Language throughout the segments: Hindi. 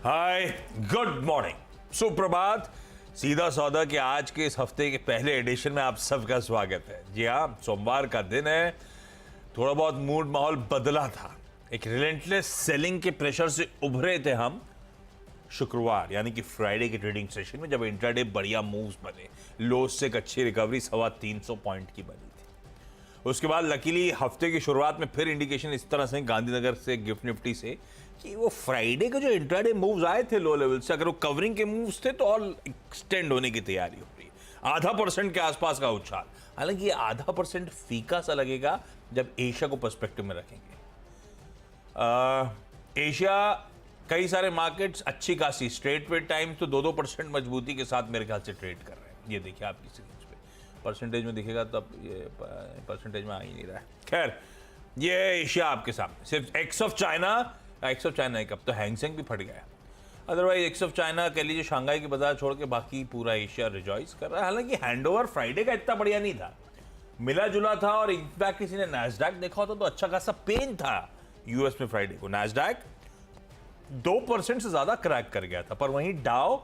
हाय, गुड मॉर्निंग, सुप्रभात। सीधा सौदा के आज के इस हफ्ते के पहले एडिशन में आप सबका स्वागत है। जी हाँ, सोमवार का दिन है। थोड़ा बहुत मूड माहौल बदला था। एक रिलेंटलेस सेलिंग के प्रेशर से उभरे थे हम शुक्रवार यानी कि फ्राइडे के ट्रेडिंग सेशन में, जब इंट्राडे बढ़िया मूव्स बने। लोस से एक अच्छी रिकवरी 325 पॉइंट की बनी थी। उसके बाद लकीली हफ्ते की शुरुआत में फिर इंडिकेशन इस तरह से गांधीनगर से, गिफ्ट निफ्टी से, कि वो फ्राइडे के जो इंट्राडे मूव्स आए थे लो लेवल से, अगर वो कवरिंग के मूव्स थे तो और एक्सटेंड होने की तैयारी हो रही है। 0.5% के आसपास का उछाल। हालांकि ये 0.5% फीका सा लगेगा जब एशिया को पर्सपेक्टिव में रखेंगे। एशिया कई सारे मार्केट्स अच्छी खासी स्ट्रेट वेट टाइम तो 2-2% मजबूती के साथ मेरे ख्याल से ट्रेड कर रहे हैं। ये देखिए आपकी सीरीज पे परसेंटेज में दिखेगा, तब ये परसेंटेज में आ ही नहीं रहा है। खैर, ये एशिया आपके सामने सिर्फ एक्स ऑफ चाइना एक, अब तो हैंगसेंग भी फट गया। अदरवाइज एक्स ऑफ चाइना कह लीजिए, शंघाई की बाजार छोड़ के बाकी पूरा एशिया रिजॉइस कर रहा है। हालांकि हैंडओवर फ्राइडे का इतना बढ़िया नहीं था, मिला जुला था। और इनफैक्ट किसी ने नैस्डैक देखा होता तो अच्छा खासा पेन था यूएस में फ्राइडे को। नैस्डैक 2% से ज्यादा क्रैक कर गया था, पर वहीं डाउ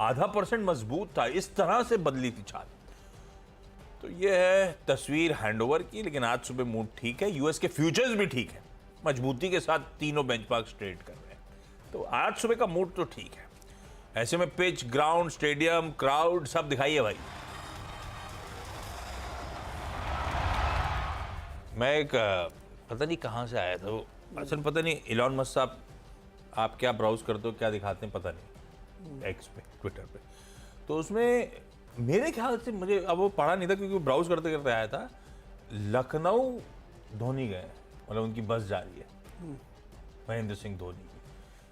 0.5% मजबूत था। इस तरह से बदली थी चाल। तो ये है तस्वीर हैंडओवर की। लेकिन आज सुबह मूड ठीक है, यूएस के फ्यूचर्स भी ठीक है, मजबूती के साथ तीनों बेंचमार्क्स ट्रेड कर रहे हैं। तो आज सुबह का मूड तो ठीक है। ऐसे में पिच, ग्राउंड, स्टेडियम, क्राउड सब दिखाइए भाई। मैं एक पता नहीं कहां से आया था, असल पता नहीं, इलॉन मस्क साहब आप क्या ब्राउज करते हो, क्या दिखाते हैं पता नहीं, एक्स पे, ट्विटर पे। तो उसमें मेरे ख्याल से, मुझे अब वो पढ़ा नहीं था क्योंकि ब्राउज करते करते आया था, लखनऊ धोनी गए, मतलब उनकी बस जा रही है महेंद्र सिंह धोनी की।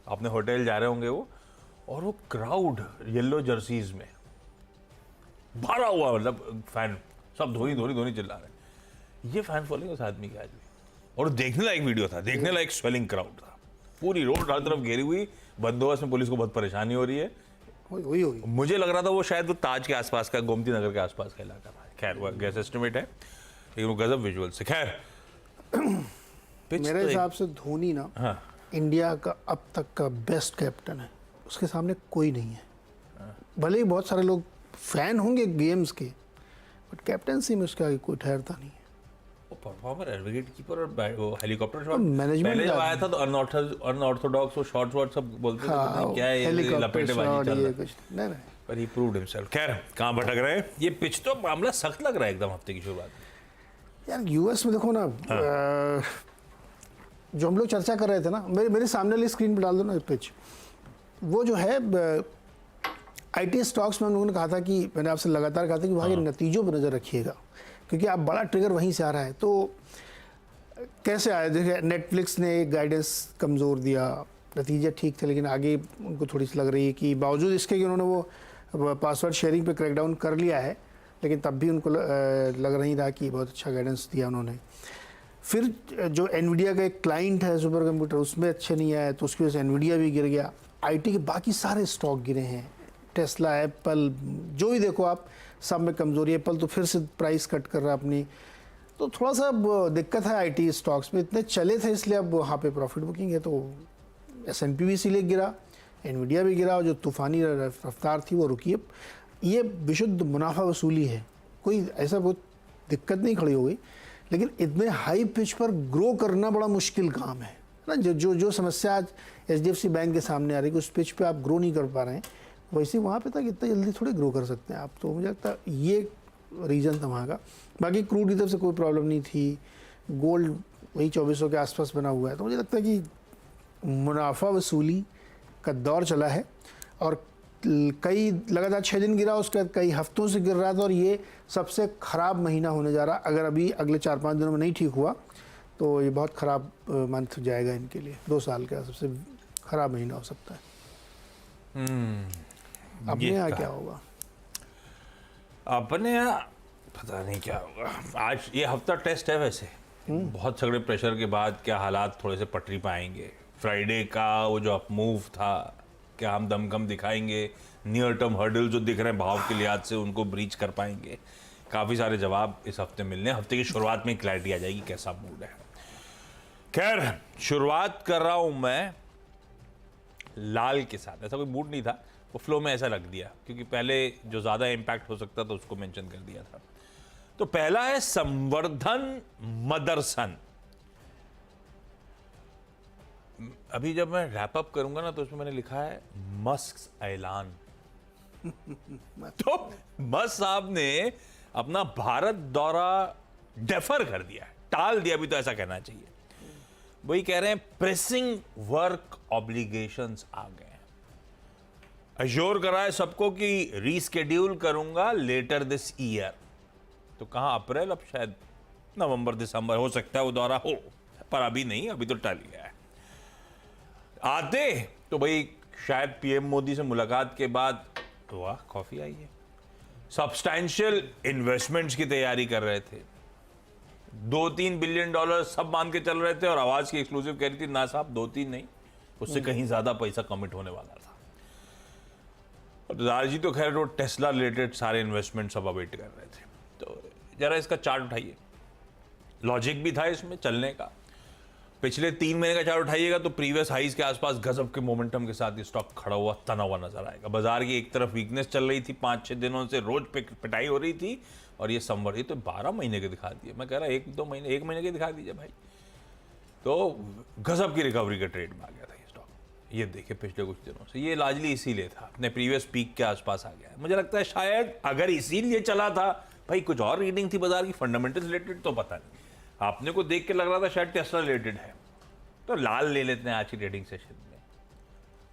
अपने होटल जा रहे होंगे वो, और वो क्राउड येलो जर्सीज में भरा हुआ, मतलब फैन सब धोनी धोनी धोनी चिल्ला रहे हैं। ये फैन फॉलोइंग उस आदमी की आज भी, और देखने लायक वीडियो था, देखने लायक स्वेलिंग क्राउड था। पूरी रोड हर तरफ घेरी हुई, बंदोबस्त में पुलिस को बहुत परेशानी हो रही है। वही मुझे लग रहा था वो शायद वो ताज के आसपास का, गोमती नगर के आसपास का इलाका था। खैर, वो गैस एस्टिमेट है, लेकिन वो गजब विजुअल से। खैर, मेरे हिसाब से धोनी ना, हाँ, इंडिया का अब तक का बेस्ट कैप्टन है। उसके सामने कोई नहीं है। भले ही बहुत सारे लोग फैन होंगे गेम्स के, बट कैप्टनसी में उसके आगे कोई ठहरता नहीं है। वो परफॉर्मर है, विकेट कीपर, और वो हेलीकॉप्टर शॉट। मैनेजमेंट पहले जब आया था तो अनऑर्थोडॉक्स वो शॉट्स वॉट सब बोलते थे, क्या है ये लपेटेबाजी चल रहा है, नहीं, पर ही प्रूव्ड हिमसेल्फ। खैर, कहाँ भटक रहे हैं। ये पिच तो मामला सख्त लग रहा है एकदम हफ्ते की शुरुआत में। यार यूएस में देखो ना, जो हम लोग चर्चा कर रहे थे ना, मेरे सामने वाली स्क्रीन पर डाल दो ना पिच। वो जो है आईटी स्टॉक्स में हम लोगों ने कहा था कि, मैंने आपसे लगातार कहा था कि वहाँ के नतीजों पर नज़र रखिएगा, क्योंकि आप बड़ा ट्रिगर वहीं से आ रहा है। तो कैसे आया, देखिए नेटफ्लिक्स ने एक गाइडेंस कमज़ोर दिया, नतीजे ठीक थे, लेकिन आगे उनको थोड़ी सी लग रही है कि बावजूद इसके कि उन्होंने वो पासवर्ड शेयरिंग पे क्रैकडाउन कर लिया है, लेकिन तब भी उनको लग नहीं रहा कि बहुत अच्छा गाइडेंस दिया उन्होंने। फिर जो एनवीडिया का एक क्लाइंट है सुपर कंप्यूटर, उसमें अच्छे नहीं आया, तो उसकी वजह से एनवीडिया भी गिर गया। आईटी के बाकी सारे स्टॉक गिरे हैं, टेस्ला, एप्पल, जो भी देखो आप, सब में कमजोरी। एप्पल तो फिर से प्राइस कट कर रहा है अपनी। तो थोड़ा सा दिक्कत है आईटी स्टॉक्स में। इतने चले थे इसलिए अब वहाँ पे प्रॉफिट बुकिंग है। तो S&P भी इसीलिए गिरा, एनवीडिया भी गिरा, और जो तूफानी रफ्तार थी वो रुकी। ये विशुद्ध मुनाफा वसूली है, कोई ऐसा बहुत दिक्कत नहीं खड़ी हो गई। लेकिन इतने हाई पिच पर ग्रो करना बड़ा मुश्किल काम है ना। जो समस्या आज HDFC बैंक के सामने आ रही है कि उस पिच पे आप ग्रो नहीं कर पा रहे हैं, वैसे वहाँ पे तक इतना जल्दी थोड़ी ग्रो कर सकते हैं आप। तो मुझे लगता है ये रीज़न था वहाँ का। बाकी क्रूड की तरफ से कोई प्रॉब्लम नहीं थी। गोल्ड वही 2400 के आसपास बना हुआ है। तो मुझे लगता है कि मुनाफा वसूली का दौर चला है, और कई लगातार 6 दिन गिरा, उसके बाद कई हफ्तों से गिर रहा था, और ये सबसे ख़राब महीना होने जा रहा। अगर अभी अगले 4-5 दिनों में नहीं ठीक हुआ तो ये बहुत ख़राब मंथ जाएगा इनके लिए। 2 साल का सबसे ख़राब महीना हो सकता है। अपने यहाँ क्या होगा? अपने यहाँ पता नहीं क्या होगा। आज ये हफ्ता टेस्ट है वैसे, बहुत सगड़े प्रेशर के बाद क्या हालात थोड़े से पटरी पाएंगे। फ्राइडे का वो जो अप मूव था, क्या हम दमखम दिखाएंगे? नियर टर्म हर्डल जो दिख रहे हैं भाव के लिहाज से, उनको ब्रीच कर पाएंगे? काफ़ी सारे जवाब इस हफ्ते मिलने। हफ्ते की शुरुआत में क्लैरिटी आ जाएगी कैसा मूड है। खैर, शुरुआत कर रहा हूं मैं लाल के साथ, ऐसा कोई मूड नहीं था, वो फ्लो में ऐसा रख दिया क्योंकि पहले जो ज़्यादा इम्पैक्ट हो सकता था उसको मेंशन कर दिया था। तो पहला है संवर्धन मदरसन। अभी जब मैं रैप अप करूंगा ना तो उसमें मैंने लिखा है मस्क ऐलान। तो मस्क साहब ने अपना भारत दौरा डेफर कर दिया है, टाल दिया, अभी तो ऐसा कहना चाहिए। वही कह रहे हैं प्रेसिंग वर्क ऑब्लिगेशंस आ गए हैं। अश्योर करा है सबको कि रीस्केड्यूल करूंगा लेटर दिस ईयर। तो कहां अप्रैल, अब शायद नवंबर दिसंबर हो सकता है वो दौरा हो, पर अभी नहीं, अभी तो टल गया है। आते तो भाई शायद पीएम मोदी से मुलाकात के बाद, वाह कॉफी आई है, सब्सटैंशियल इन्वेस्टमेंट्स की तैयारी कर रहे थे। 2-3 बिलियन डॉलर सब मान के चल रहे थे और आवाज की एक्सक्लूसिव कह रही थी ना साहब 2-3 नहीं, उससे कहीं ज्यादा पैसा कमिट होने वाला था। और लालजी तो खैर वो टेस्ला रिलेटेड सारे इन्वेस्टमेंट सब अवेट कर रहे थे। तो जरा इसका चार्ट उठाइए, लॉजिक भी था इसमें चलने का। पिछले 3 महीने का चार्ट उठाइएगा तो प्रीवियस हाइज के आसपास गजब के मोमेंटम के साथ ये स्टॉक खड़ा हुआ तना हुआ नजर आएगा। बाजार की एक तरफ वीकनेस चल रही थी, 5-6 दिनों से रोज पिटाई हो रही थी, और ये संवर्धी तो 12 महीने के दिखा दिए। मैं कह रहा 1 महीने के दिखा दीजिए भाई। तो गजब की रिकवरी के ट्रेड में आ गया था ये स्टॉक। ये देखिए पिछले कुछ दिनों से ये लार्जली इसीलिए था, अपने प्रीवियस पीक के आसपास आ गया है। मुझे लगता है शायद अगर इसीलिए चला था भाई, कुछ और रीडिंग थी बाजार की फंडामेंटल रिलेटेड तो पता नहीं, आपने को देख के लग रहा था शायद टेस्ला रिलेटेड है। तो लाल ले लेते हैं आज की ट्रेडिंग सेशन में।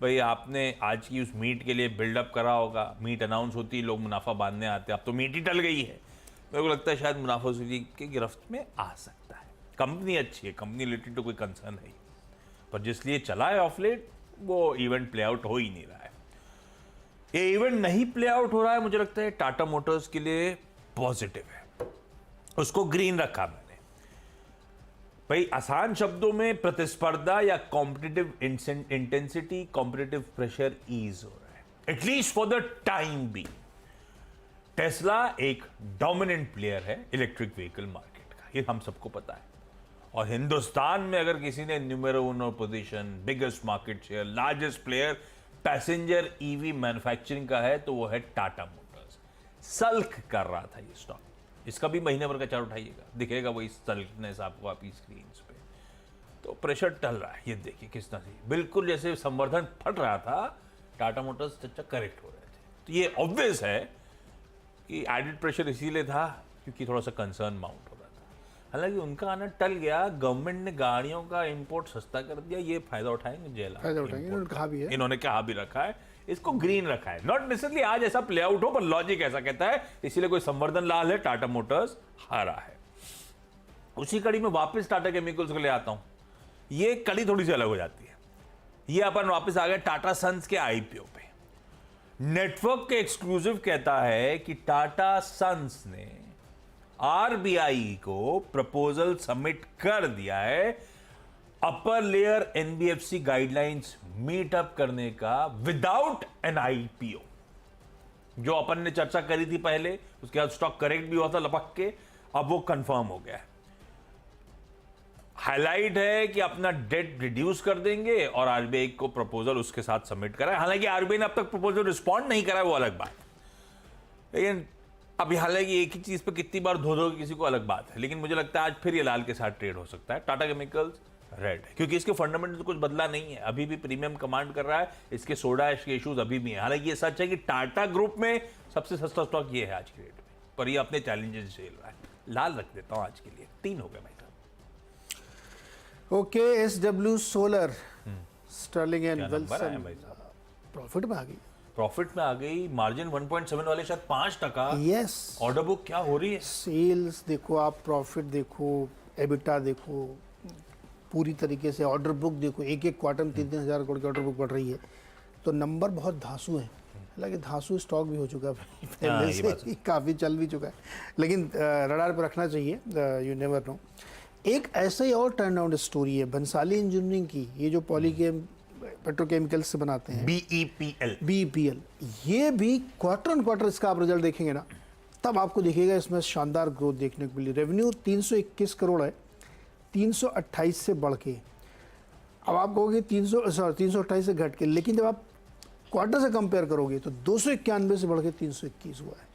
भाई आपने आज की उस मीट के लिए बिल्डअप करा होगा, मीट अनाउंस होती है, लोग मुनाफा बांधने आते हैं, अब तो मीट ही टल गई है। मेरे को लगता है शायद मुनाफासूरी की गिरफ्त में आ सकता है। कंपनी अच्छी है, कंपनी रिलेटेड तो कोई कंसर्न है, पर जिसलिए चला है ऑफ लेट वो इवेंट प्ले आउट हो ही नहीं रहा है। ये इवेंट नहीं प्ले आउट हो रहा है, मुझे लगता है टाटा मोटर्स के लिए पॉजिटिव है, उसको ग्रीन रखा मैंने। भाई आसान शब्दों में प्रतिस्पर्धा या competitive intensity, competitive pressure ease हो रहा है, एटलीस्ट फॉर द टाइम बी। टेस्ला एक डोमिनेंट प्लेयर है इलेक्ट्रिक व्हीकल मार्केट का, ये हम सबको पता है। और हिंदुस्तान में अगर किसी ने number 1 position, biggest market share, largest player passenger EV manufacturing का है तो वो है टाटा मोटर्स। सल्क कर रहा था ये स्टॉक, इसका भी महीने भर का चार्ट उठाइएगा, दिखेगा वही सल्कनेस आपको आपकी स्क्रीन पे। तो प्रेशर टल रहा है, ये देखिए किस तरह से, बिल्कुल जैसे संवर्धन फट रहा था, टाटा मोटर्स चच्चा करेक्ट हो रहे थे। तो ये ऑब्वियस है कि एडिड प्रेशर इसीलिए था क्योंकि थोड़ा सा कंसर्न माउंट हो रहा था। हालांकि उनका आना टल गया, गवर्नमेंट ने गाड़ियों का इंपोर्ट सस्ता कर दिया, ये फायदा उठाएंगे जेला, इन्होंने कहा भी रखा है, इसको ग्रीन रखा है। नॉट नेसेसरली आज ऐसा प्ले आउट हो, पर लॉजिक ऐसा कहता है, इसीलिए कोई संवर्धन लाल है, टाटा मोटर्स हारा है। उसी कड़ी में वापस टाटा केमिकल्स को ले आता हूं। ये कड़ी थोड़ी सी अलग हो जाती है। ये अपन वापस आ गए टाटा सन्स के आईपीओ पे। नेटवर्क के एक्सक्लूसिव कहता है कि टाटा सन्स ने आरबीआई को प्रपोजल सबमिट कर दिया है upper layer NBFC guidelines meetup करने का विदाउट एन आईपीओ। जो अपन ने चर्चा करी थी पहले, उसके बाद स्टॉक करेक्ट भी हुआ था लपक के, अब वो कंफर्म हो गया है। हाईलाइट है कि अपना डेट रिड्यूस कर देंगे और आरबीआई को प्रपोजल उसके साथ सबमिट करा है। हालांकि आरबीआई ने अब तक प्रपोजल रिस्पॉन्ड नहीं करा है, वो अलग बात, लेकिन अभी हालांकि एक ही चीज पे कितनी बार धो दोगे किसी को अलग बात है। लेकिन मुझे लगता है आज फिर ये लाल के साथ ट्रेड हो सकता है। टाटा केमिकल्स रेड है क्योंकि इसके फंडामेंटल तो कुछ बदला नहीं है, अभी भी प्रीमियम कमांड कर रहा है, इसके सोडा ऐश के इश्यूज अभी भी हैं। हालांकि ये सच है कि टाटा ग्रुप में सबसे सस्ता स्टॉक ये है आज के रेट में, पर ये अपने चैलेंजेस झेल रहा है। लाल रख देता हूं आज के लिए, 3 हो गए भाई साहब। Okay, SW solar, Sterling and Wilson profit में आ गई, प्रॉफिट में आ गई, मार्जिन 1.7 वाले शायद 5%। यस, ऑर्डर बुक क्या हो रही है, सेल्स देखो आप, प्रॉफिट देखो, एबिटा देखो, पूरी तरीके से ऑर्डर बुक देखो, एक क्वार्टर में 3-3 हज़ार करोड़ की ऑर्डर बुक बढ़ रही है। तो नंबर बहुत धांसू है, हालांकि धांसू स्टॉक भी हो चुका है पहले से, काफ़ी चल भी चुका है, लेकिन रडार पर रखना चाहिए, यू नेवर नो। एक ऐसा ही और टर्न अराउंड स्टोरी है बंसाली इंजीनियरिंग की, ये जो पॉलीकेम पेट्रोकेमिकल्स से बनाते हैं, बीईपीएल, ये भी क्वार्टर ऑन क्वार्टर इसका आप रिजल्ट देखेंगे ना, तब आपको दिखेगा इसमें शानदार ग्रोथ देखने को मिली। रेवेन्यू 321 करोड़ है, 328 से बढ़ के अब आप कहोगे 328 से घट के, लेकिन जब आप क्वार्टर से कंपेयर करोगे तो 291 से बढ़ के 321 हुआ है।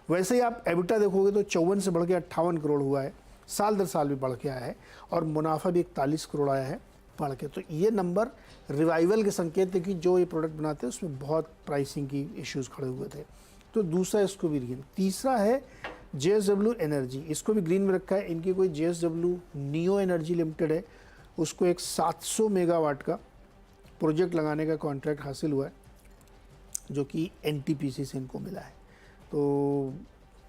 वैसे ही आप एबिटा देखोगे तो 54 से बढ़ के 58 करोड़ हुआ है, साल दर साल भी बढ़ के आया है, और मुनाफा भी 41 करोड़ आया है बढ़ के। तो ये नंबर रिवाइवल के संकेत है कि जो ये प्रोडक्ट बनाते हैं उसमें बहुत प्राइसिंग की इश्यूज खड़े हुए थे। तो दूसरा इसको भी ग्रीन। तीसरा है JSW एनर्जी, इसको भी ग्रीन में रखा है। इनकी कोई JSW नियो एनर्जी लिमिटेड है, उसको एक 700 मेगावाट का प्रोजेक्ट लगाने का कॉन्ट्रैक्ट हासिल हुआ है, जो कि NTPC से इनको मिला है। तो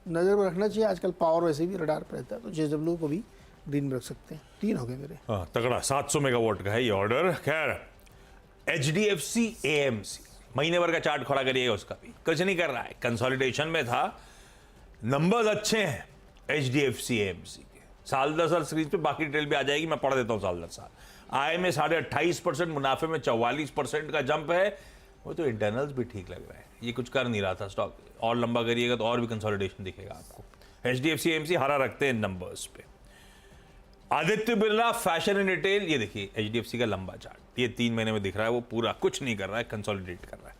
नज़र में रखना चाहिए, आजकल पावर वैसे भी रडार पर रहता है, तो JSW को भी ग्रीन में रख सकते हैं। 3 हो गए मेरे। हाँ, तगड़ा 700 मेगावाट का है ये ऑर्डर। खैर HDFC AMC महीने भर का चार्ट खड़ा करिएगा, उसका भी कुछ नहीं कर रहा है, कंसोलिडेशन में था, नंबर्स अच्छे हैं HDFC AMC के। साल दर साल सीरीज पे बाकी डिटेल भी आ जाएगी, मैं पढ़ देता हूँ साल दर साल। आय में 28.5%, मुनाफे में 44% का जंप है। वो तो इंटरनल्स भी ठीक लग रहा है, ये कुछ कर नहीं रहा था स्टॉक, और लंबा करिएगा तो और भी कंसोलिडेशन दिखेगा आपको। HDFC AMC हरा रखते हैं नंबर्स पे। Aditya Birla fashion and retail, ये देखिए HDFC का लंबा चार्ट, ये 3 महीने में दिख रहा है, वो पूरा कुछ नहीं कर रहा है, कंसोलिडेट कर रहा है।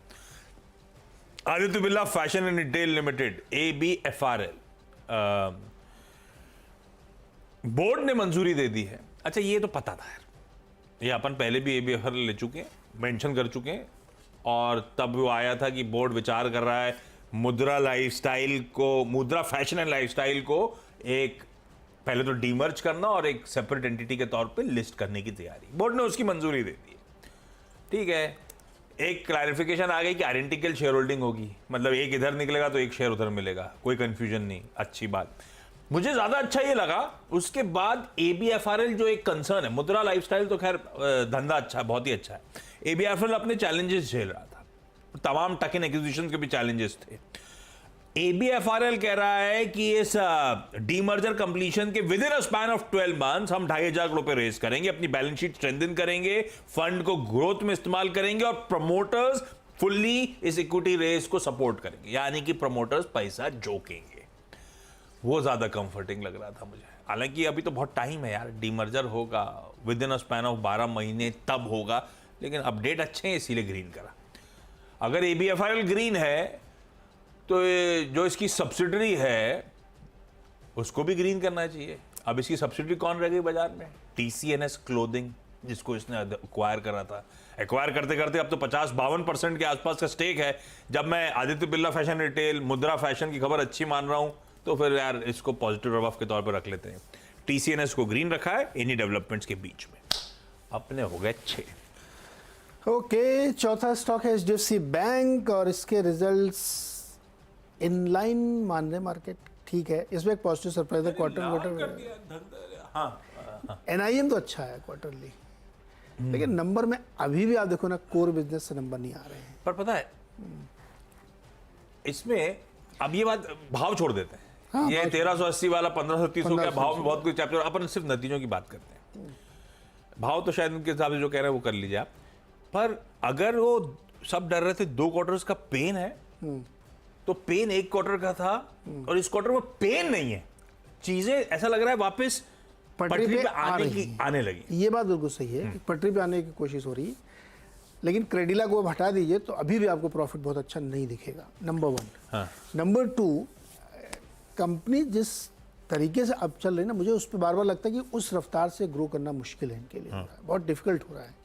Aditya Birla fashion and retail limited ABFRL, board ने मंजूरी दे दी है। अच्छा, ये तो पता था यार, ये अपन पहले भी ABFRL ले चुके हैं, मेंशन कर चुके हैं, और तब वो आया था कि बोर्ड विचार कर रहा है मुद्रा फैशन एंड लाइफस्टाइल को एक पहले तो डीमर्ज करना और एक सेपरेट एंटिटी के तौर पे लिस्ट करने की तैयारी। बोर्ड ने उसकी मंजूरी दे दी। ठीक है, एक क्लैरिफिकेशन आ गई कि आइडेंटिकल शेयर होल्डिंग होगी, मतलब एक इधर निकलेगा तो एक शेयर उधर मिलेगा, कोई कंफ्यूजन नहीं। अच्छी बात, मुझे ज्यादा अच्छा ये लगा। उसके बाद ABFRL जो एक कंसर्न है, मुद्रा लाइफस्टाइल तो खैर धंधा अच्छा, बहुत ही अच्छा है। ABFRL अपने चैलेंजेस झेल रहा था, तमाम टकन एक्विजिशन के भी चैलेंजेस थे। ABFRL कह रहा है कि इस डीमर्जर कंप्लीशन के with in a span of 12 months हम 2,500 करोड़ रुपए रेज करेंगे, अपनी बैलेंस शीट स्ट्रेंथन करेंगे, फंड को ग्रोथ में इस्तेमाल करेंगे, और प्रमोटर्स फुल्ली इस इक्विटी रेज को सपोर्ट करेंगे, यानी कि प्रमोटर्स पैसा जोकेंगे। वो ज्यादा कंफर्टिंग लग रहा था मुझे। हालांकि अभी तो बहुत टाइम है यार, डीमर्जर होगा with in a span of 12 महीने तब होगा, लेकिन अपडेट अच्छे हैं इसीलिए ग्रीन करा। अगर ABFRL ग्रीन है तो जो इसकी सब्सिडरी है उसको भी ग्रीन करना चाहिए। अब इसकी सब्सिडरी कौन रह गई बाजार में? TCNS क्लोथिंग, जिसको इसने एक्वायर करा था। एक्वायर करते करते अब तो 50-52% के आसपास का स्टेक है। जब मैं आदित्य बिरला फैशन रिटेल, मुद्रा फैशन की खबर अच्छी मान रहा हूं, तो फिर यार इसको पॉजिटिव रब के तौर पर रख लेते हैं। TCNS को ग्रीन रखा है इन्हीं डेवलपमेंट्स के बीच में। अपने हो गए 6। ओके, चौथा स्टॉक है HDFC बैंक, और इसके रिजल्ट्स इनलाइन मान रहे मार्केट। ठीक है, इसमें एक पॉजिटिव सरप्राइज है क्वार्टर। हाँ, NIM तो अच्छा है क्वार्टरली, लेकिन नंबर में अभी भी आप देखो ना, कोर बिजनेस से नंबर नहीं आ रहे हैं। पर पता है इसमें अब ये बात, भाव छोड़ देते हैं। हाँ, ये 1380 वाला 1530 का भाव में बहुत कुछ चैप्टर, अपन सिर्फ नतीजों की बात करते हैं। भाव तो शायद उनके हिसाब से जो कह रहे हैं वो कर लीजिए आप, पर अगर वो सब डर रहे थे 2 क्वार्टर्स का पेन है, तो पेन 1 क्वार्टर का था, और इस क्वार्टर में पेन नहीं है। चीजें ऐसा लग रहा है वापस पटरी पे आने लगी। ये बात बिल्कुल सही है कि पटरी पे आने की कोशिश हो रही है, लेकिन क्रेडिला को हटा दीजिए तो अभी भी आपको प्रॉफिट बहुत अच्छा नहीं दिखेगा, नंबर 1। हाँ। नंबर 2, कंपनी जिस तरीके से अब चल रही है ना, मुझे उस पर बार बार लगता है कि उस रफ्तार से ग्रो करना मुश्किल है इनके लिए। हाँ। बहुत डिफिकल्ट हो रहा है।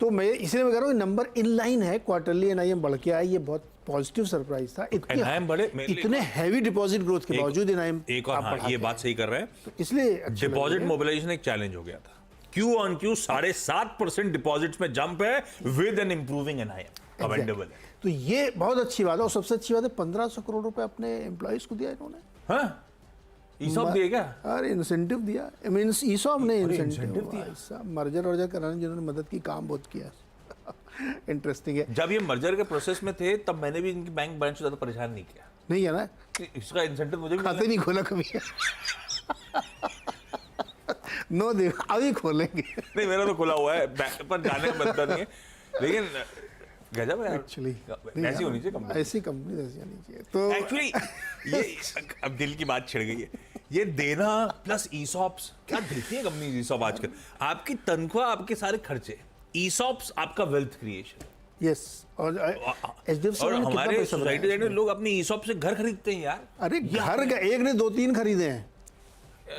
तो मैं इसलिए मैं कह रहा हूँ नंबर इन लाइन है, क्वार्टरली NIM बढ़ के आया, ये बहुत पॉजिटिव सरप्राइज था। इतने हैवी डिपॉजिट ग्रोथ के बावजूद NIM एक और, हाँ, ये बात सही कर रहे हैं, तो इसलिए डिपॉजिट मोबिलाइजेशन एक चैलेंज हो गया था। Q-on-Q 7.5% डिपॉजिट्स में जंप है with an improving NIM, commendable है। तो ये बहुत अच्छी बात है, और सबसे अच्छी बात है 1500 करोड़ रुपए अपने एम्प्लॉइज को दिया इन्होंने। हाँ, ESOP दिए क्या? अरे इंसेंटिव दिया, मींस ESOP ने इंसेंटिव दिया। मर्जर वर्जर कराने जिन्होंने मदद की, काम बहुत किया। इंटरेस्टिंग है। जब ये मर्जर के प्रोसेस में थे तब मैंने भी इनकी बैंक बैलेंस ज्यादा परेशान नहीं किया। नहीं है ना, इसका इंसेंटिव मुझे भी खाते नहीं खोला कभी। नो दे, अभी खोलेंगे। नहीं, मेरा तो खुला हुआ है, पर जाने का मतलब नहीं है, लेकिन गजब है एक्चुअली, ऐसी होनी चाहिए कंपनी, ऐसी कंपनी ऐसी होनी चाहिए। तो एक्चुअली ये अब दिल की बात छिड़ गई है, ये देना प्लस ESOPs, क्या देती है कंपनी ESOP आजकल? आपकी तनख्वाह, आपके सारे खर्चे, ईसॉप्स आपका वेल्थ क्रिएशन, यस, और एचडीएफसी और ने कितना हमारे पैसा सोसाइटी बनाया में लोग अपनी ईसॉप से घर खरीदते हैं यार। अरे घर का एक ने 2-3 खरीदे हैं,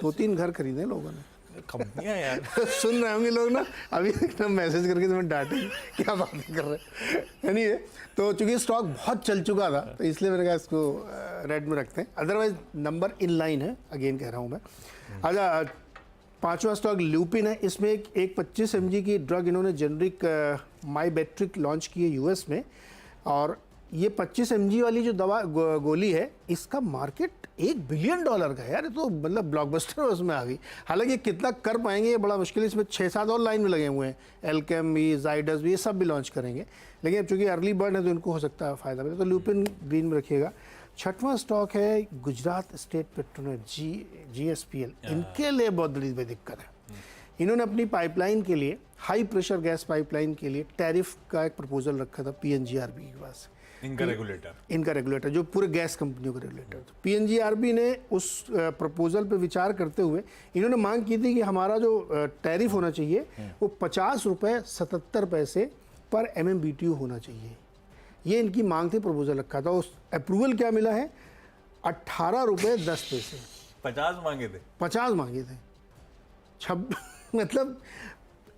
2-3 घर खरीदे हैं लोगों ने। कंपनियां यार सुन रहे होंगे लोग ना, अभी एकदम मैसेज करके तुम्हें डांटेंगे क्या बातें कर रहे हैं। एनीवे, तो चूंकि स्टॉक बहुत चल चुका था तो इसलिए मैंने कहा इसको रेड में रखते हैं, अदरवाइज नंबर इन लाइन है, अगेन कह रहा हूँ मैं। अच्छा, 5वां स्टॉक ल्यूपिन है। इसमें एक 25 mg की ड्रग इन्होंने जेनरिक माइबेट्रिक लॉन्च की है यूएस में, और ये 25 mg वाली जो दवा गोली है, इसका मार्केट $1 बिलियन का है यार। ये तो मतलब ब्लॉकबस्टर उसमें आ गई। हालांकि कितना कर पाएंगे ये बड़ा मुश्किल है, इसमें 6-7 और लाइन में लगे हुए हैं, एल्केम भी, जाइडस भी, ये सब भी लॉन्च करेंगे, लेकिन अब चूंकि अर्ली बर्ड है तो इनको हो सकता है फ़ायदा मिले, तो ल्यूपिन ग्रीन में रखिएगा। 6वां स्टॉक है गुजरात स्टेट पेट्रोनेट, GSPL। इनके लिए बहुत बड़ी दिक्कत है। इन्होंने अपनी पाइपलाइन के लिए, हाई प्रेशर गैस पाइपलाइन के लिए टैरिफ का एक प्रपोजल रखा था PNGRB के पास, इनका रेगुलेटर जो पूरे गैस कंपनियों का रेगुलेटर था। PNGRB ने उस प्रपोजल पे विचार करते हुए इन्होंने मांग की थी कि हमारा जो टैरिफ होना चाहिए वो ₹50.77 पर MMBTU होना चाहिए। ये इनकी मांग थी, प्रपोजल रखा था। उस अप्रूवल क्या मिला है? ₹18.10। 50 मांगे थे, 50 मांगे थे। मतलब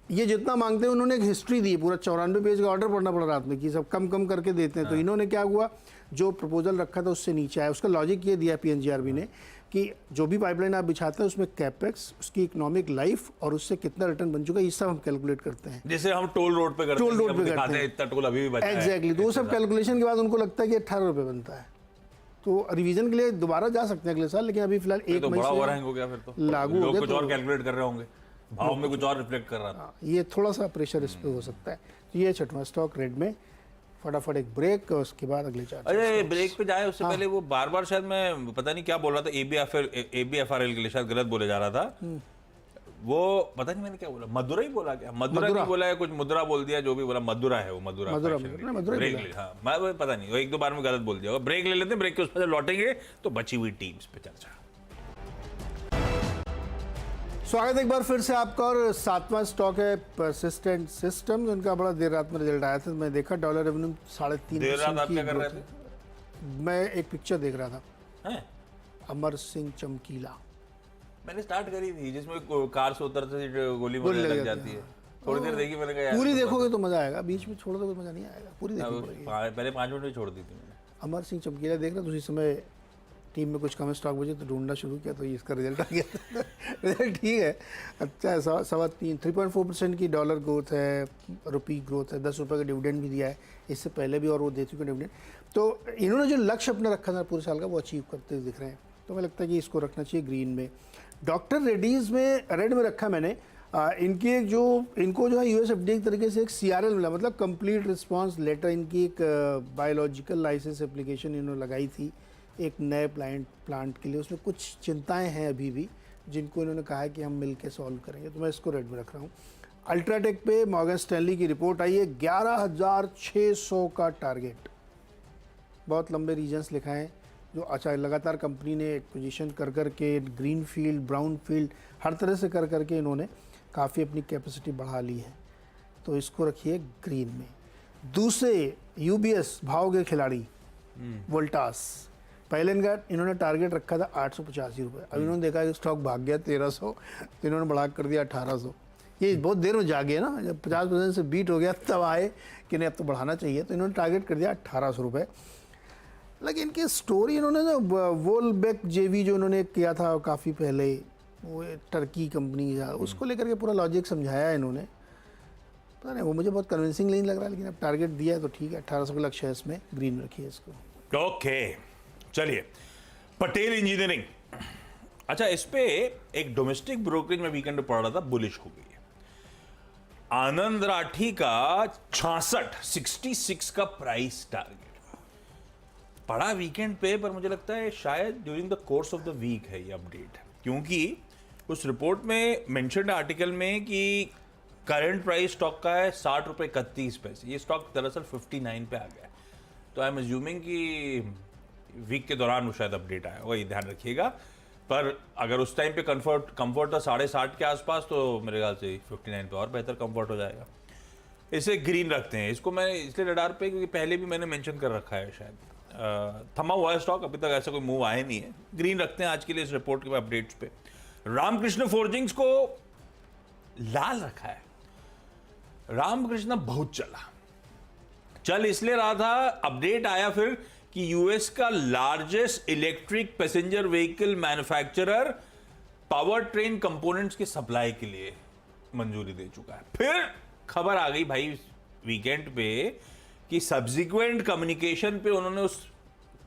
ये जितना मांगते हैं उन्होंने एक हिस्ट्री दी, पूरा 94 पेज का ऑर्डर पढ़ना पड़ा रात में कि सब कम कम करके देते हैं। तो इन्होंने क्या हुआ, जो प्रपोजल रखा था उससे नीचे आया। उसका लॉजिक ये दिया PNGRB ने कि जो भी पाइपलाइन आप बिछाते हैं उसमें कैपेक्स, उसकी इकोनॉमिक लाइफ और उससे कितना रिटर्न बन चुका है, ये सब हम कैलकुलेट करते हैं। जैसे हम टोल रोड पे करते हैं, टोल रोड पे दिखाते करते हैं इतना टोल अभी भी बचा है। एग्जैक्टली, तो वो सब कैलकुलेशन के बाद उनको लगता है कि ₹18 बनता है, तो रिवीजन के लिए दोबारा जा सकते हैं अगले साल, लेकिन अभी फिलहाल 1 तो मई बड़ा से ओवरहैंग हो गया फिर तो लागू हो लोग गया। कुछ तो और कैलकुलेट कर रहे होंगे, भाव में कुछ और रिफ्लेक्ट कर रहा था। ये थोड़ा सा प्रेशर इस पे हो सकता है। तो ये 6वां स्टॉक रेड में। फटाफट एक ब्रेक, उसके बाद अगले 4। अरे ब्रेक पे जाए उससे पहले वो बार शायद मैं पता नहीं क्या बोल रहा था, ABFRL के लिए शायद गलत बोले जा रहा था। वो पता नहीं मैंने क्या बोला, मदुरा ही बोला क्या, मदुरा नहीं बोला है, कुछ मुद्रा बोल दिया, जो भी बोला मदुरा है वो, मदुरा ब्रेक ले, हाँ मैं पता नहीं, वो 1-2 बार में गलत बोल दिया होगा। ब्रेक ले लेते हैं, ब्रेक के उस पर लौटेंगे तो बची हुई टीम्स पे चर्चा। स्वागत एक बार फिर से आपका। और 7वां स्टॉक है परसिस्टेंट सिस्टम, जिनका बड़ा देर रात में रिजल्ट आया था। मैं देखा डॉलर रेवेन्यू 3.5% देर रात आप क्या कर रहे थे? मैं एक पिक्चर देख रहा था, हैं? अमर सिंह चमकीला। मैंने स्टार्ट करी थी, जिसमें कार से उतरते से गोली मारने लग जाती है। थोड़ी देर देखी मैंने, कहा पूरी देखोगे तो मजा आएगा, बीच में छोड़ दोगे मजा नहीं आएगा, पूरी देखनी पड़ेगी। पहले 5 मिनट में छोड़ दी थी मैंने। अमर सिंह चमकीला देख रहा था, उसी समय टीम में कुछ कम स्टॉक बचे तो ढूंढना शुरू किया, तो इसका रिजल्ट आ गया। रिजल्ट ठीक है, अच्छा है। 3.4% की डॉलर ग्रोथ है, रुपी ग्रोथ है, ₹10 का डिविडेंड भी दिया है, इससे पहले भी, और वो दे चुके डिविडेंड। तो इन्होंने जो लक्ष्य अपना रखा था पूरे साल का, वो अचीव करते हुए दिख रहे हैं। तो मुझे लगता है कि इसको रखना चाहिए ग्रीन में। डॉक्टर रेड्डीज़ में रेड में रखा मैंने। इनकी एक इनको जो है USFDA की तरीके से एक CRL मिला, मतलब कंप्लीट रिस्पांस लेटर। इनकी एक बायोलॉजिकल लाइसेंस एप्लीकेशन इन्होंने लगाई थी एक नए प्लांट के लिए। उसमें कुछ चिंताएं हैं अभी भी, जिनको इन्होंने कहा है कि हम मिलकर सॉल्व करेंगे, तो मैं इसको रेड में रख रहा हूँ। अल्ट्राटेक पे मॉर्गन स्टैनली की रिपोर्ट आई है, 11,600 का टारगेट। बहुत लंबे रीजन्स लिखा है, जो अच्छा लगातार कंपनी ने एक्विजिशन कर के, ग्रीन फील्ड, ब्राउन फील्ड, हर तरह से कर के इन्होंने काफ़ी अपनी कैपेसिटी बढ़ा ली है, तो इसको रखिए ग्रीन में। दूसरे UBS भाव के खिलाड़ी वोल्टास, पहले इन्होंने टारगेट रखा था ₹885। अब इन्होंने देखा कि स्टॉक भाग गया 1300, तो इन्होंने बढ़ा कर दिया 1800। ये बहुत देर में जागे ना, जब 50% से बीट हो गया तब आए कि नहीं अब तो बढ़ाना चाहिए, तो इन्होंने टारगेट कर दिया ₹1800। लेकिन इनकी स्टोरी, इन्होंने जो वोलबेक JV जो इन्होंने किया था काफ़ी पहले, वो टर्की कंपनी का, उसको लेकर के पूरा लॉजिक समझाया है इन्होंने। पता नहीं, वो मुझे बहुत कन्विंसिंग नहीं लग रहा, लेकिन अब टारगेट दिया है तो ठीक है। 1800 का लक्ष्य है, इसमें ग्रीन रखिए इसको। ओके चलिए, पटेल इंजीनियरिंग। अच्छा, इस पे एक डोमेस्टिक ब्रोकरेज में वीकेंड में पढ़ रहा था, बुलिश हो गई है। आनंद राठी का 66 का प्राइस टारगेट पढ़ा वीकेंड पे, पर मुझे लगता है शायद during the course of the week है ये अपडेट, क्योंकि उस रिपोर्ट में मेंशन्ड आर्टिकल में कि करंट प्राइस स्टॉक का है ₹60.31। ये स्टॉक दरअसल 59 पे आ गया। तो आई एम अज्यूमिंग कि वीक के दौरान वो शायद अपडेट आया होगा, ये ध्यान रखिएगा। पर अगर उस टाइम पे कंफर्ट था 60.5 के आसपास, तो मेरे ख्याल से 59 पे और बेहतर कंफर्ट हो जाएगा। इसे ग्रीन रखते हैं। इसको मैंने इसलिए रडार पे क्योंकि पहले भी मैंने मेंशन कर रखा है शायद। थमा हुआ है स्टॉक, अभी तक ऐसा कोई मूव आया नहीं है। ग्रीन रखते हैं आज के लिए इस रिपोर्ट के अपडेट्स पे। रामकृष्ण फोर्जिंग्स को लाल रखा है। रामकृष्ण बहुत चल इसलिए रहा था, अपडेट आया फिर कि यूएस का largest electric passenger vehicle manufacturer power train components के सप्लाई के लिए मंजूरी दे चुका है। फिर खबर आ गई भाई वीकेंड पे कि सब्सिक्वेंट कम्युनिकेशन पे उन्होंने उस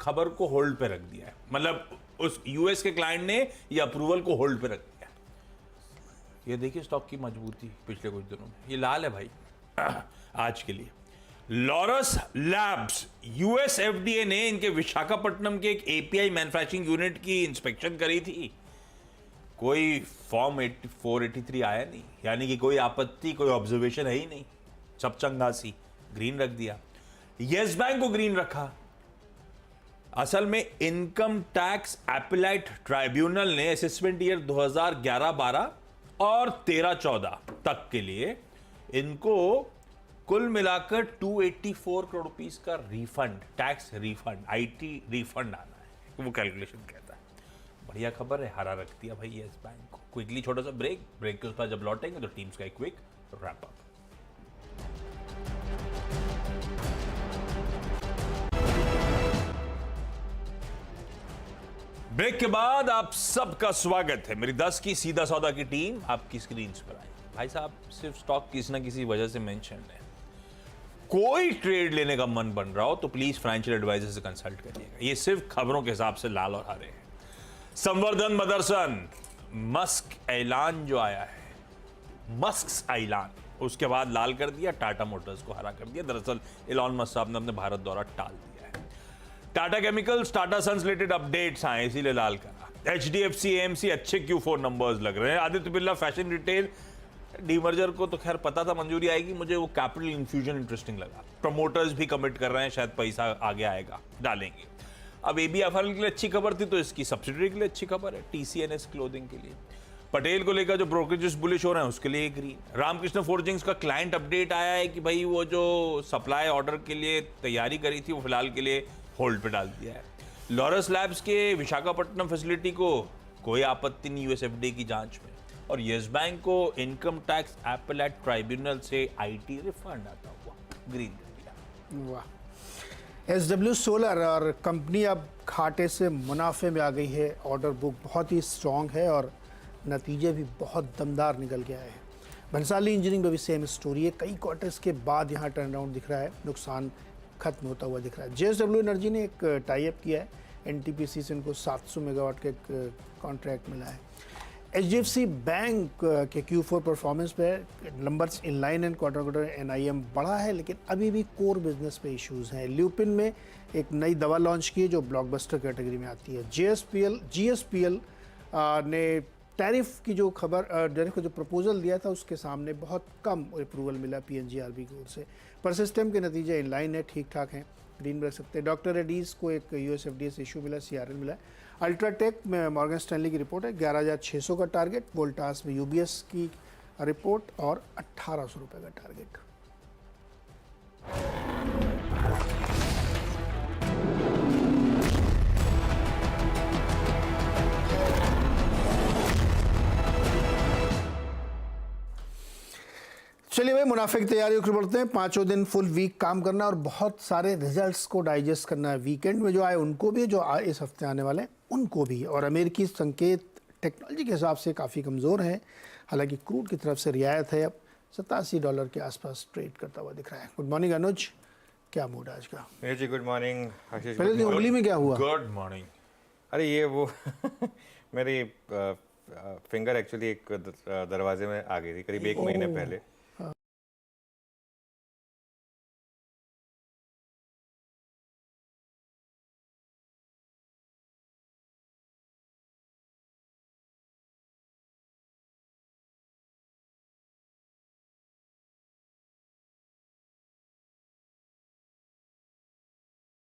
खबर को होल्ड पे रख दिया है। मतलब उस यूएस के क्लाइंट ने ये अप्रूवल को होल्ड पे रख दिया। ये देखिए स्टॉक की मजबूती पिछले कुछ दिनों में। ये लाल है भाई आज के लिए। लॉरस लैब्स, यूएस एफडीए ने इनके विशाखापट्टनम के एक एपीआई मैन्युफैक्चरिंग यूनिट की इंस्पेक्शन करी थी। कोई फॉर्म 483 आया नहीं, यानी कि कोई आपत्ति, कोई ऑब्जर्वेशन है ही नहीं। सब चंगा सी ग्रीन रख दिया। यस बैंक को ग्रीन रखा। असल में इनकम टैक्स एपेलाइट ट्राइब्यूनल ने असेसमेंट ईयर 2011-12 और 13-14 तक के लिए इनको कुल मिलाकर 284 करोड़ रुपीस का refund, tax refund, IT refund आना है, वो कैलकुलेशन कहता है। बढ़िया खबर है, हरा रख दिया भाई यस बैंक को। क्विकली छोटा सा ब्रेक के उस पर जब लौटेंगे तो टीम्स का एक क्विक रैप अप। ब्रेक के बाद आप सबका स्वागत है। मेरी 10 की सीधा सौदा की टीम आपकी स्क्रीन पर आई। भाई साहब सिर्फ स्टॉक किसी ना किसी वजह से मेंशन है। कोई ट्रेड लेने का मन बन रहा हो तो प्लीज फाइनेंशियल एडवाइजर से कंसल्ट करिएगा। ये सिर्फ खबरों के हिसाब से लाल और हरे हैं। संवर्धन मदरसन मस्क ऐलान जो आया है, मस्क ऐलान, उसके बाद लाल कर दिया, टाटा मोटर्स को हरा कर दिया। दरअसल इलॉन मस्क साहब ने अपने भारत दौरा टाल दिया है। Tata chemicals, Tata sons related updates आए इसीलिए लाल करा। एचडीएफसी, एएमसी अच्छे Q4 नंबर्स लग रहे हैं। Aditya Birla fashion retail demerger को तो खैर पता था मंजूरी आएगी, मुझे वो कैपिटल इन्फ्यूजन इंटरेस्टिंग लगा। प्रमोटर्स भी कमिट कर रहे हैं, शायद पैसा आगे आएगा, डालेंगे। अब एबीएफआरएल के लिए अच्छी खबर थी तो इसकी सब्सिडरी के लिए अच्छी खबर है, टीसीएनएस क्लोथिंग के लिए। पटेल को लेकर जो ब्रोकरेजेस बुलिश हो रहे हैं उसके लिए ग्रीन। रामकृष्ण फोर्जिंग्स का क्लाइंट अपडेट आया है कि भाई वो जो सप्लाई ऑर्डर के लिए तैयारी करी थी वो फिलहाल के लिए होल्ड पे डाल दिया है। लॉरस लैब्स के विशाखापट्टनम फैसिलिटी को कोई आपत्ति नहीं यूएसएफडीए की जांच में। और यस बैंक को इनकम टैक्स एपेलाइट ट्राइब्यूनल से आईटी रिफंड आता हुआ ग्रीन कर दिया। वाह। एसडब्ल्यू सोलर और कंपनी अब घाटे से मुनाफे में आ गई है। ऑर्डर बुक बहुत ही स्ट्रॉन्ग है और नतीजे भी बहुत दमदार निकल के आए हैं। भंसाली इंजीनियरिंग में भी सेम स्टोरी है। कई क्वार्टर्स के बाद यहाँ टर्न अराउंड दिख रहा है, नुकसान खत्म होता हुआ दिख रहा है। जेएसडब्ल्यू एनर्जी ने एक टाई अप किया है एनटीपीसी से, उनको 700 मेगावाट का एक कॉन्ट्रैक्ट मिला है। एचडीएफसी बैंक के Q4 परफॉर्मेंस पे numbers in line and quarter NIM बढ़ा है, लेकिन अभी भी कोर बिजनेस पे इश्यूज हैं। ल्यूपिन में एक नई दवा लॉन्च की है जो ब्लॉकबस्टर कैटेगरी में आती है। जीएसपीएल ने टैरिफ की जो खबर, टैरिफ का जो प्रपोजल दिया था उसके सामने बहुत कम अप्रूवल मिला पीएनजीआरबी की ओर से। पर सिस्टम के नतीजे इन लाइन है, ठीक ठाक हैं, ग्रीन रख सकते हैं। डॉक्टर रेड्डीज को एक यूएसएफडीए से इशू मिला, सीआरएल मिला। अल्ट्राटेक में मॉर्गन स्टैनली की रिपोर्ट है, 11,600 का टारगेट। वोल्टास में यूबीएस की रिपोर्ट और 1,800 रुपये का टारगेट। चलिए भाई, मुनाफे की तैयारियों की बढ़ते हैं। 5 दिन फुल वीक काम करना और बहुत सारे रिजल्ट्स को डाइजेस्ट करना है। वीकेंड में जो आए उनको भी, जो आए इस हफ्ते आने वाले उनको भी। और अमेरिकी संकेत टेक्नोलॉजी के हिसाब से काफ़ी कमज़ोर है, हालांकि क्रूड की तरफ से रियायत है। अब $87 के आसपास ट्रेड करता हुआ दिख रहा है। गुड मॉर्निंग अनुज, क्या मूड आज का? जी गुड मॉर्निंग आशीष। पहले दिन उंगली में क्या हुआ? Good morning. अरे ये वो मेरी फिंगर एक्चुअली एक दरवाजे में आ गई थी करीब 1 महीने पहले।